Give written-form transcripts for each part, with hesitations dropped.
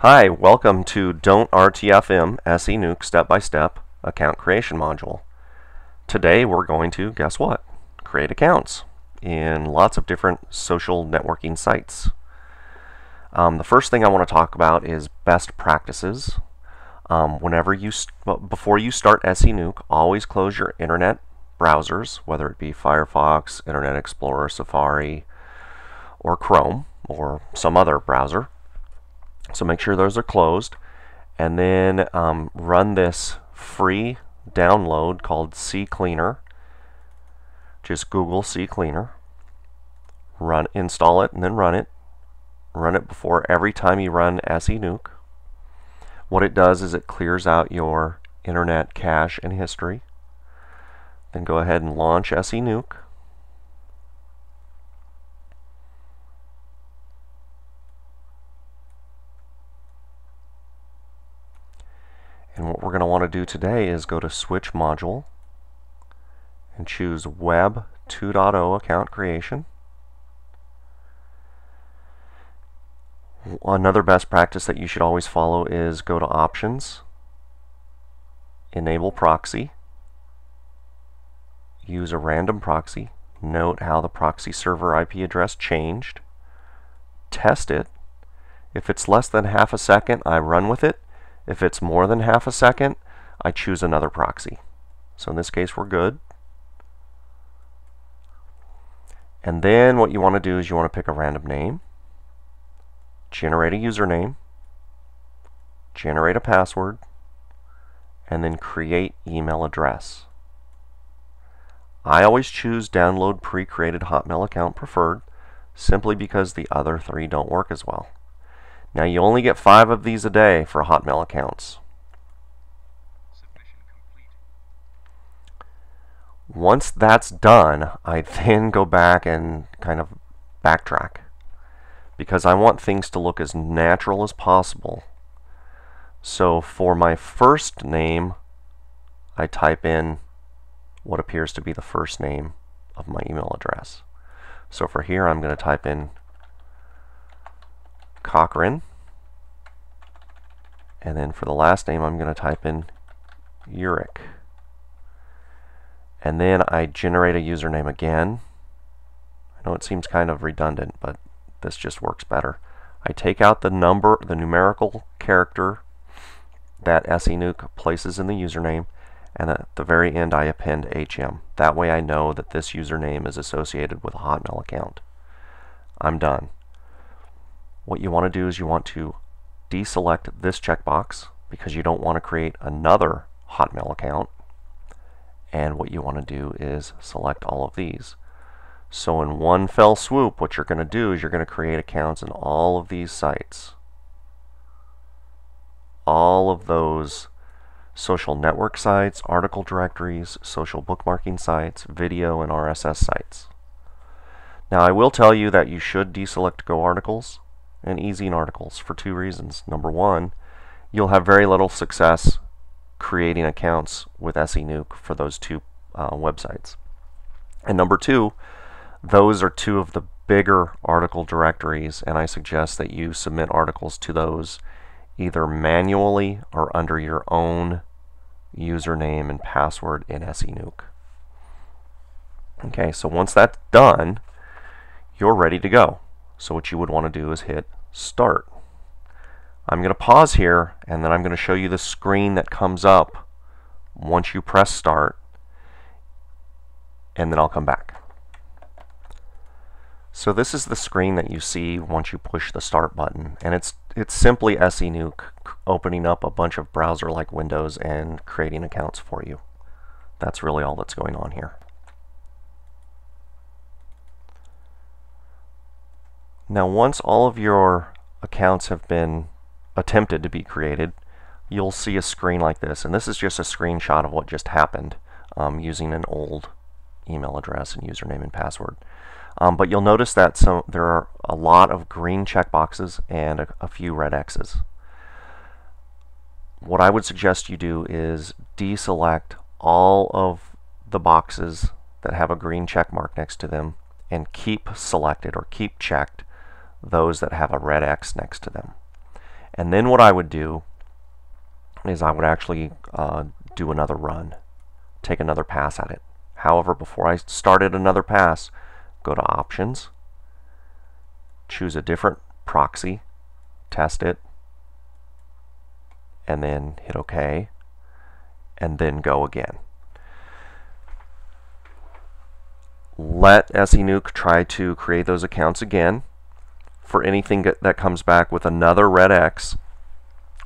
Hi, welcome to Don't RTFM SEnuke step-by-step account creation module. Today we're going to, guess what? Create accounts in lots of different social networking sites. The first thing I want to talk about is best practices. Before you start SEnuke, always close your internet browsers, whether it be Firefox, Internet Explorer, Safari, or Chrome, or some other browser. So make sure those are closed, and then run this free download called CCleaner. Just Google CCleaner, install it, and then run it. Run it before every time you run SEnuke. What it does is it clears out your internet cache and history. Then go ahead and launch SEnuke. And what we're going to want to do today is go to Switch Module and choose Web 2.0 Account Creation. Another best practice that you should always follow is go to Options, Enable Proxy, use a random proxy. Note how the proxy server IP address changed. Test it. If it's less than half a second, I run with it. If it's more than half a second, I choose another proxy. So in this case, we're good. And then what you want to do is you want to pick a random name, generate a username, generate a password, and then create email address. I always choose download pre-created Hotmail account preferred, simply because the other three don't work as well. Now you only get 5 of these a day for Hotmail accounts. Once that's done, I then go back and kind of backtrack, because I want things to look as natural as possible. So for my first name, I type in what appears to be the first name of my email address. So for here, I'm going to type in Cochran, and then for the last name I'm going to type in Uric, and then I generate a username again. I know it seems kind of redundant, but this just works better. I take out the numerical character that SEnuke places in the username, and at the very end I append HM. That way I know that this username is associated with a Hotmail account. I'm done. What you want to do is you want to deselect this checkbox because you don't want to create another Hotmail account. And what you want to do is select all of these. So in one fell swoop, what you're going to do is you're going to create accounts in all of these sites. All of those social network sites, article directories, social bookmarking sites, video and RSS sites. Now I will tell you that you should deselect Go articles and ezine articles for 2 reasons. Number one, you'll have very little success creating accounts with SEnuke for those 2 websites. And number 2, those are 2 of the bigger article directories, and I suggest that you submit articles to those either manually or under your own username and password in SEnuke. Okay, so once that's done, you're ready to go. So what you would want to do is hit Start. I'm going to pause here, and then I'm going to show you the screen that comes up once you press Start, and then I'll come back. So this is the screen that you see once you push the Start button, and it's simply SEnuke opening up a bunch of browser-like windows and creating accounts for you. That's really all that's going on here. Now once all of your accounts have been attempted to be created, you'll see a screen like this, and this is just a screenshot of what just happened using an old email address and username and password. But you'll notice that there are a lot of green checkboxes and a few red X's. What I would suggest you do is deselect all of the boxes that have a green check mark next to them and keep selected or keep checked those that have a red X next to them. And then what I would do is I would actually do another run, take another pass at it. However, before I started another pass, go to Options, choose a different proxy, test it, and then hit OK, and then go again. Let SEnuke try to create those accounts again. For anything that comes back with another red X,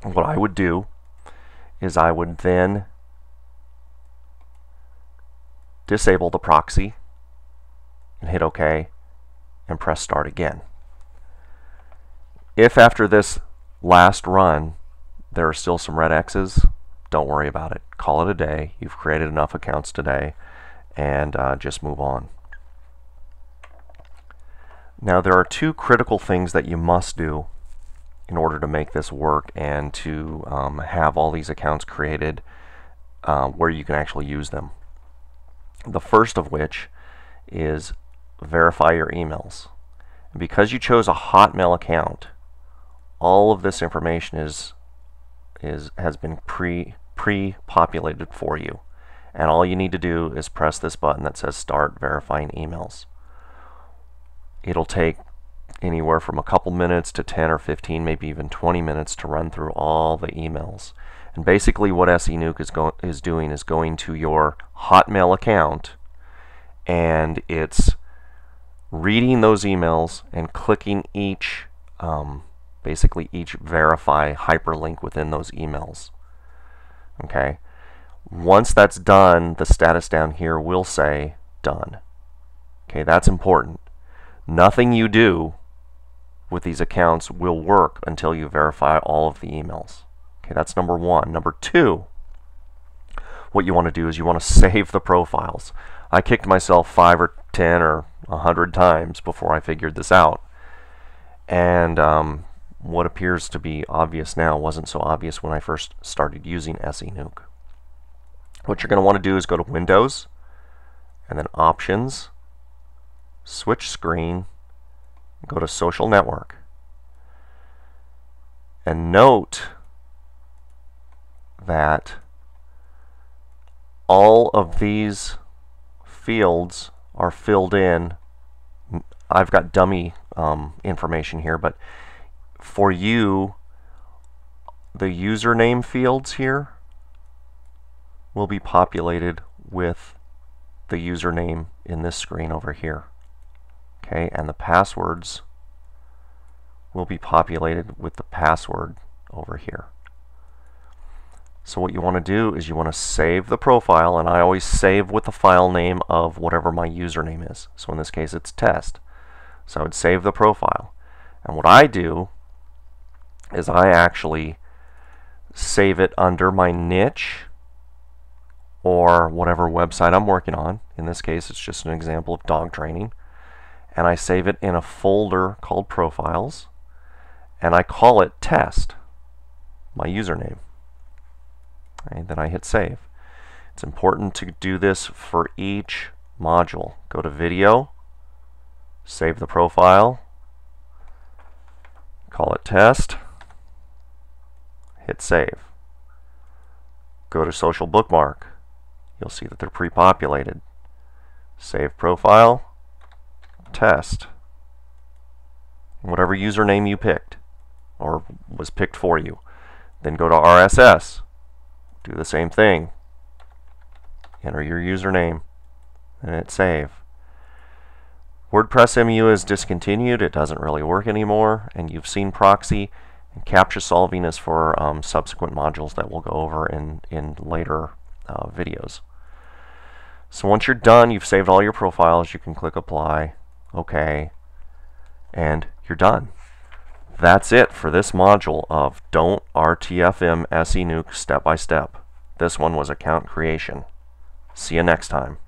what I would do is I would then disable the proxy and hit OK and press start again. If after this last run there are still some red X's, don't worry about it. Call it a day. You've created enough accounts today, and just move on. Now, there are two critical things that you must do in order to make this work and to have all these accounts created where you can actually use them. The first of which is verify your emails. And because you chose a Hotmail account, all of this information has been pre-populated for you. And all you need to do is press this button that says Start Verifying Emails. It'll take anywhere from a couple minutes to 10 or 15, maybe even 20 minutes to run through all the emails. And basically what SEnuke is doing is going to your Hotmail account, and it's reading those emails and clicking each, basically each verify hyperlink within those emails. Okay. Once that's done, the status down here will say done. Okay, that's important. Nothing you do with these accounts will work until you verify all of the emails. Okay, that's number one. Number two, what you want to do is you want to save the profiles. I kicked myself 5 or 10 or 100 times before I figured this out. And what appears to be obvious now wasn't so obvious when I first started using SEnuke. What you're going to want to do is go to Windows, and then Options, switch screen, go to Social Network. And note that all of these fields are filled in. I've got dummy information here, but for you, the username fields here will be populated with the username in this screen over here. Okay, and the passwords will be populated with the password over here. So what you want to do is you want to save the profile, and I always save with the file name of whatever my username is. So in this case it's test. So I would save the profile. And what I do is I actually save it under my niche or whatever website I'm working on. In this case it's just an example of dog training. And I save it in a folder called Profiles, and I call it Test, my username. And then I hit Save. It's important to do this for each module. Go to Video, save the profile, call it Test, hit Save. Go to Social Bookmark. You'll see that they're pre-populated. Save profile, Test, whatever username you picked or was picked for you. Then go to RSS, do the same thing, enter your username and hit Save. WordPress MU is discontinued. It doesn't really work anymore, and you've seen proxy, and captcha solving is for subsequent modules that we'll go over in later videos. So once you're done, you've saved all your profiles, you can click Apply, OK, and you're done. That's it for this module of Don't RTFM SEnuke Step by Step. This one was account creation. See you next time.